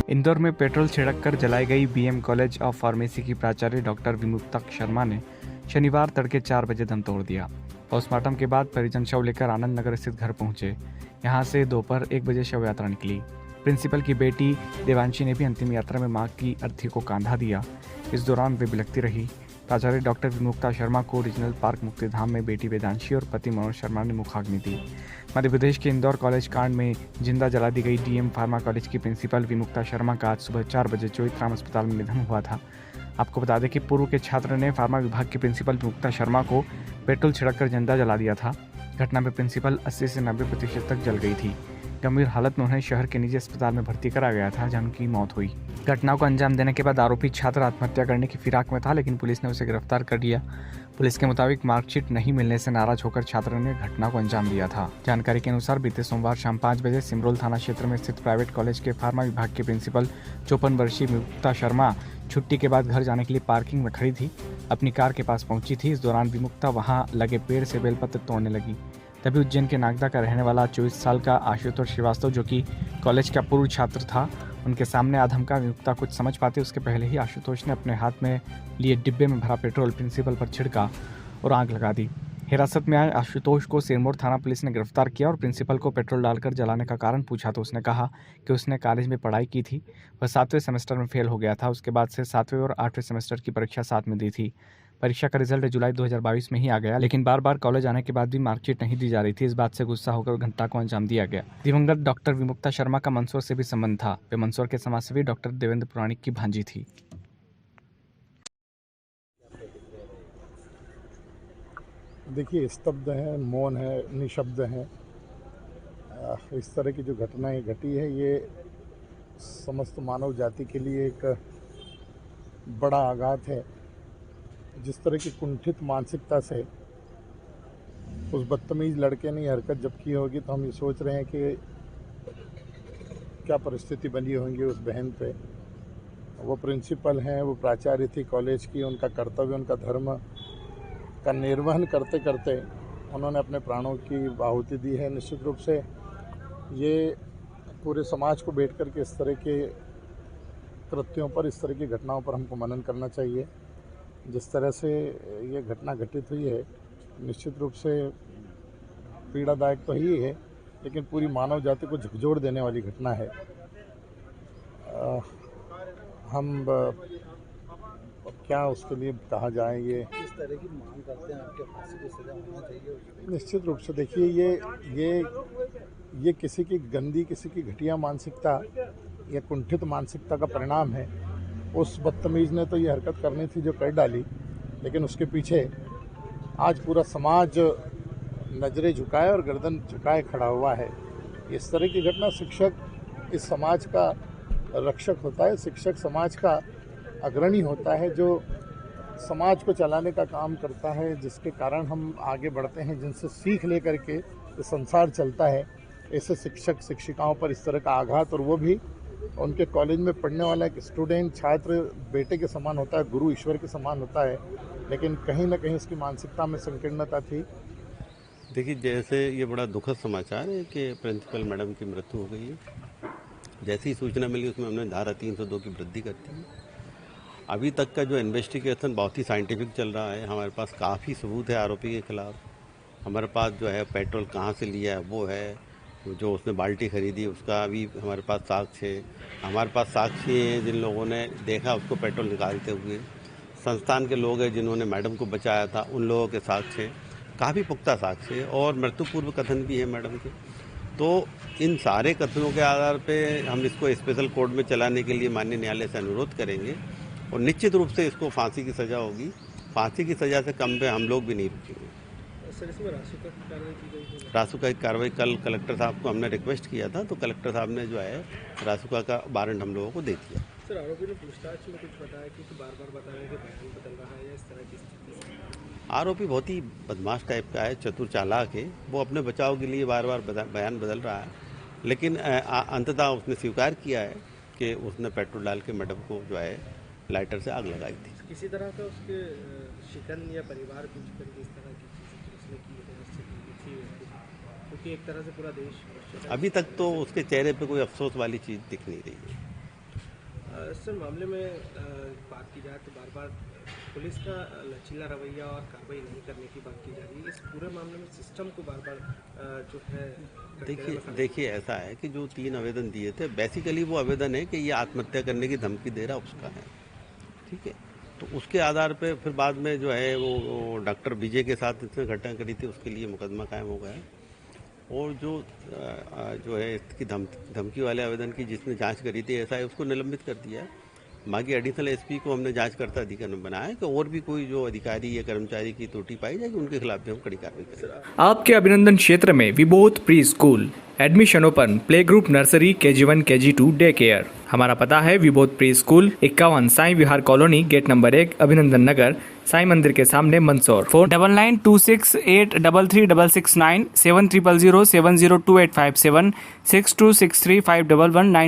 इंदौर में पेट्रोल छिड़क कर जलाई गई बीएम कॉलेज ऑफ फार्मेसी की प्राचार्य डॉक्टर विमुक्ता शर्मा ने शनिवार तड़के 4 बजे दम तोड़ दिया। पोस्टमार्टम के बाद परिजन शव लेकर आनंद नगर स्थित घर पहुंचे। यहां से दोपहर 1 बजे शव यात्रा निकली। प्रिंसिपल की बेटी देवांशी ने भी अंतिम यात्रा में मां की अर्थी को कांधा दिया। इस दौरान वे बिलखती रही। प्राचार्य डॉक्टर विमुक्ता शर्मा को रीजनल पार्क मुक्तिधाम में बेटी वेदांशी और पति मनोज शर्मा ने मुखाग्नि दी। मध्य प्रदेश के इंदौर कॉलेज कांड में जिंदा जला दी गई डीएम फार्मा कॉलेज की प्रिंसिपल विमुक्ता शर्मा का आज सुबह 4 बजे चोइथराम अस्पताल में निधन हुआ था। आपको बता दें कि पूर्व के छात्र ने फार्मा विभाग की प्रिंसिपल विमुक्ता शर्मा को पेट्रोल छिड़ककर जिंदा जला दिया था। घटना में प्रिंसिपल 80 से 90% तक जल गई थी। गंभीर हालत में उन्हें शहर के निजी अस्पताल में भर्ती करा गया था, जहां उनकी मौत हुई। घटना को अंजाम देने के बाद आरोपी छात्र आत्महत्या करने की फिराक में था, लेकिन पुलिस ने उसे गिरफ्तार कर लिया। पुलिस के मुताबिक मार्कशीट नहीं मिलने से नाराज होकर छात्र ने घटना को अंजाम दिया था। जानकारी के अनुसार बीते सोमवार शाम 5 बजे सिमरोल थाना क्षेत्र में स्थित प्राइवेट कॉलेज के फार्मा विभाग के प्रिंसिपल 54 वर्षीय विमुक्ता शर्मा छुट्टी के बाद घर जाने के लिए पार्किंग में खड़ी थी। अपनी कार के पास पहुंची थी। इस दौरान विमुक्ता वहां लगे पेड़ से बेलपत्र तोड़ने लगी। तभी उज्जैन के नागदा का रहने वाला 24 साल का आशुतोष श्रीवास्तव, जो कि कॉलेज का पूर्व छात्र था, उनके सामने आ धमका। विमुक्ता कुछ समझ पाते उसके पहले ही आशुतोष ने अपने हाथ में लिए डिब्बे में भरा पेट्रोल प्रिंसिपल पर छिड़का और आग लगा दी। हिरासत में आए आशुतोष को सिरमौर थाना पुलिस ने गिरफ्तार किया और प्रिंसिपल को पेट्रोल डालकर जलाने का कारण पूछा तो उसने कहा कि उसने कॉलेज में पढ़ाई की थी। वह 7वें सेमेस्टर में फेल हो गया था। उसके बाद से 7वें और 8वें सेमेस्टर की परीक्षा साथ में दी थी। परीक्षा का रिजल्ट जुलाई 2022 में ही आ गया, लेकिन बार बार कॉलेज आने के बाद भी मार्कशीट नहीं दी जा रही थी। इस बात से गुस्सा होकर घटना को अंजाम दिया गया। दिवंगत डॉक्टर विमुक्ता शर्मा का मंदसौर से भी संबंध था। वे मंदसौर के समाजसेवी डॉक्टर देवेंद्र पुराणिक की भांजी थी। देखिए, स्तब्ध है, मौन है, निशब्द हैं। इस तरह की जो घटनाएं घटी है, ये समस्त मानव जाति के लिए एक बड़ा आघात है। जिस तरह की कुंठित मानसिकता से उस बदतमीज लड़के ने हरकत जब की होगी, तो हम ये सोच रहे हैं कि क्या परिस्थिति बनी होंगी उस बहन पे। वो प्रिंसिपल हैं, वो प्राचार्य थी कॉलेज की। उनका कर्तव्य, उनका धर्म का निर्वहन करते करते उन्होंने अपने प्राणों की आहुति दी है। निश्चित रूप से ये पूरे समाज को बैठ कर के इस तरह के कृत्यों पर, इस तरह की घटनाओं पर हमको मनन करना चाहिए। जिस तरह से ये घटना घटित हुई है, निश्चित रूप से पीड़ादायक तो ही है, लेकिन पूरी मानव जाति को झकझोर देने वाली घटना है। हम क्या उसके लिए कहा जाए, ये किस तरह की मांग करते हैं आपके फांसी की सजा होना चाहिए? निश्चित रूप से देखिए, ये किसी की गंदी, किसी की घटिया मानसिकता या कुंठित मानसिकता का परिणाम है। उस बदतमीज ने तो ये हरकत करनी थी जो कर डाली, लेकिन उसके पीछे आज पूरा समाज नजरें झुकाए और गर्दन झुकाए खड़ा हुआ है। इस तरह की घटना, शिक्षक इस समाज का रक्षक होता है, शिक्षक समाज का अग्रणी होता है, जो समाज को चलाने का काम करता है, जिसके कारण हम आगे बढ़ते हैं, जिनसे सीख लेकर के संसार चलता है। ऐसे शिक्षक शिक्षिकाओं पर इस तरह का आघात, और वो भी उनके कॉलेज में पढ़ने वाला एक स्टूडेंट, छात्र बेटे के समान होता है, गुरु ईश्वर के समान होता है, लेकिन कहीं ना कहीं उसकी मानसिकता में संकीर्णता थी। देखिए, जैसे ये बड़ा दुखद समाचार है कि प्रिंसिपल मैडम की मृत्यु हो गई है। जैसी सूचना मिली उसमें हमने धारा 302 की वृद्धि कर दी है। अभी तक का जो इन्वेस्टिगेशन बहुत ही साइंटिफिक चल रहा है। हमारे पास काफ़ी सबूत है आरोपी के खिलाफ। हमारे पास जो है पेट्रोल कहाँ से लिया है वो है, जो उसने बाल्टी खरीदी उसका भी हमारे पास साक्ष्य है। हमारे पास साक्षी हैं जिन लोगों ने देखा उसको पेट्रोल निकालते हुए। संस्थान के लोग हैं जिन्होंने मैडम को बचाया था, उन लोगों के साक्ष्य हैं, काफ़ी पुख्ता साक्ष्य है, और मृत्यु पूर्व कथन भी है मैडम के। तो इन सारे कथनों के आधार पे हम इसको स्पेशल कोर्ट में चलाने के लिए माननीय न्यायालय से अनुरोध करेंगे, और निश्चित रूप से इसको फांसी की सज़ा होगी। फांसी की सज़ा से कम पे हम लोग भी नहीं रुकेंगे। सर, इसमें रासुका की कार्रवाई की गई है? रासुका की कार्रवाई कल कलेक्टर साहब को हमने रिक्वेस्ट किया था, तो कलेक्टर साहब ने जो है रासुका का वारंट हम लोगों को दे दिया। सर, आरोपी ने पूछताछ में कुछ बताया कि बार बार बता रहे हैं कि बयान बदल रहा है, या इस तरह की स्थिति? आरोपी बहुत ही बदमाश टाइप का है, चतुर चालाक है। वो अपने बचाव के लिए बार बार बयान बदल रहा है, लेकिन अंततः उसने स्वीकार किया है कि उसने पेट्रोल डाल के मैडम को जो है लाइटर से आग लगाई थी। किसी तरह का उसके शिकन या परिवार कुछ करके इस तरह की चीज़ें उसने की थी, क्योंकि एक तरह से पूरा देश अभी तक तो उसके चेहरे पे कोई अफसोस वाली चीज़ दिख नहीं रही है। सर मामले में बात की जाए तो बार बार पुलिस का लचीला रवैया और कार्रवाई नहीं करने की बात की जा रही है। इस पूरे मामले में सिस्टम को बार बार जो है देखिए ऐसा है कि जो 3 आवेदन दिए थे, बेसिकली वो आवेदन है कि ये आत्महत्या करने की धमकी दे रहा उसका है, ठीक है। तो उसके आधार पे फिर बाद में जो है वो डॉक्टर विजय के साथ इसने घटना करी थी, उसके लिए मुकदमा कायम हो गया है। और जो है इसकी धमकी वाले आवेदन की जिसने जांच करी थी एसआई, उसको निलंबित कर दिया है। बाकी एडिशनल एसपी को हमने जांचकर्ता अधिकारी बनाया है कि और भी कोई जो अधिकारी या कर्मचारी की त्रुटि पाई जाएगी उनके खिलाफ भी हम कड़ी कार्रवाई करेंगे। आपके अभिनंदन क्षेत्र में Vibodh pre school, admission open, play group, nursery, KG1, KG2, day care. हमारा पता है Vibodh pre school 51 Sai Vihar colony, gate number 1, Abhinandan नगर, साईं मंदिर के सामने, मंदसौर। फोन 9926833669 7000702857 62635111